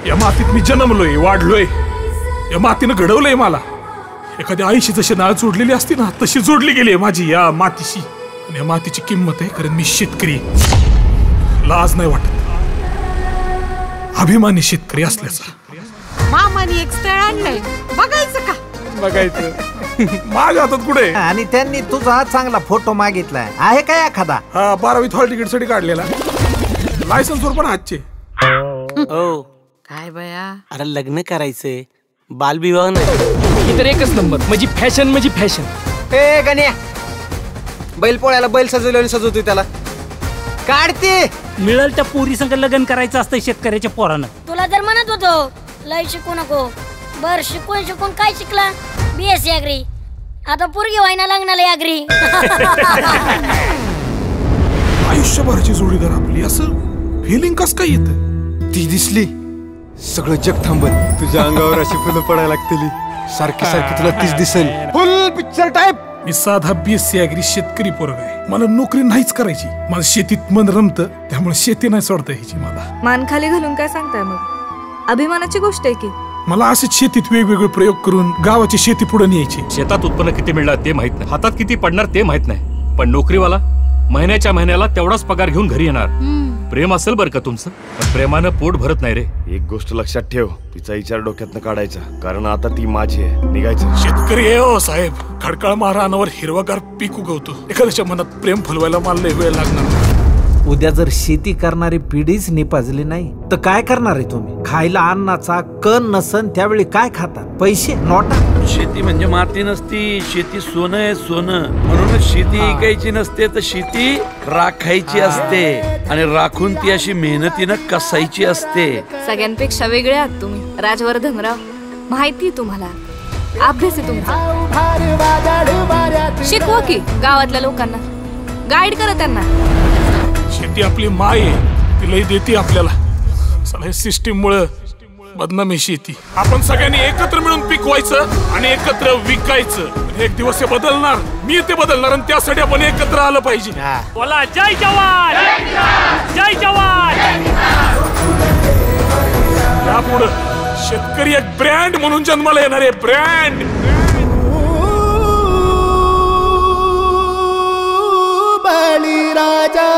या मातीत मी जन्मलोय, वाढलोय, या मातीनं घडवलंय मला. एखाद्या आईशी जशी नाळ जोडलेली असते ना, तशी जोडली गेली माझी या मातीशी. आणि या मातीची किंमत आहे, कारण मी शेतकरी. लाज नाही वाटत, अभिमानी शेतकरी असल्याचा. मामाने एक स्थळ आणलंय, बघायचं का? बघायचं. माझ्या हातात कुठे? आणि त्यांनी तुझा चांगला फोटो मागितलाय, आहे का एखादा? 12वीत हॉल तिकीट साठी काढलेला, लायसन्स वर पण हातचे. हो काय बया, अरे लग्न करायचंय, बालविवाह नाही. ही तर एकच नंबर, म्हणजे फॅशन, म्हणजे फॅशन. ए गण्या, बैल पोळ्याला बैल सजवल्याने सजवतोय त्याला. काढते मिळेल त्या पोरी संग लग्न करायचं असतं शेतकऱ्याच्या पोरानं. तुला जर म्हणत होतो लय शिकू नको, बर शिकून शिकून काय शिकला? BSc agri. आता पोरगी व्हायना लागणार ॲग्री. आयुष्यभराची जोडीदार आपली, असं फिलिंग कस काय येत? ती दिसली सगळं जग थांबल, तुझ्या अंगावर अशी फुलं पडायला लागतील, सारखी सारखी तुला तीच दिसेल. फुल पिक्चर टाइप. मी साधा BSc ॲग्री शेतकरी पोरगा आहे. मला नोकरी नाहीच करायची, मला शेतीत मन रमतं, त्यामुळे शेती नाही सोडता यायची. मला मान खाली घालून काय सांगताय मग? अभिमानाची गोष्ट आहे की. मला असेच शेतीत वेगवेगळे प्रयोग करून गावाची शेती पुढे न्यायची. शेतात उत्पन्न किती मिळणार ते माहित नाही, हातात किती पडणार ते माहित नाही, पण नोकरीवाला महिन्याच्या महिन्याला तेवढाच पगार घेऊन घरी येणार. प्रेम असेल बरं का तुमचं, पण प्रेमानं पोट भरत नाही रे. एक गोष्ट लक्षात ठेव, तिचा विचार डोक्यातनं काढायचा, कारण आता ती माझी आहे. निघायचं. शेतकरी आहे हो साहेब, खडकाळ महारानावर हिरवागार पीक उगवतो. एखाद्याच्या मनात प्रेम फुलवायला मला लय वेळ लागणार. उद्या जर शेती करणारी पिढीच निपाजली नाही तर काय करणार आहे तुम्ही? खायला अन्नाचा कण नसन त्यावेळी काय खातात? पैसे, नोटा. शेती म्हणजे माती नसती, शेती सोनं आहे, सोनं. म्हणूनच शेती ऐकायची नसते, तर शेती राखायची असते, आणि राखून ती अशी मेहनतीनं कसायची असते. सगळ्यांपेक्षा वेगळे आहात तुम्ही राजवर्धनराव, माहिती तुम्हाला, अभ्यास आहे तुमचा. शिकवा की गावातल्या लोकांना, गाईड करा त्यांना. शेती आपली माय आहे, तिलाही देते आपल्याला. सगळ्या सिस्टीम मुळे बदनामी शेती. आपण सगळ्यांनी एकत्र मिळून पिकवायचं आणि एकत्र विकायचं. एक दिवस हे बदलणार, मी ते बदलणार, आणि त्यासाठी आपण एकत्र आलं पाहिजे. बोला जय जवान, जय जवान. यापुढे शेतकरी एक ब्रँड म्हणून जन्माला येणार आहे, ब्रँड. बळीराजा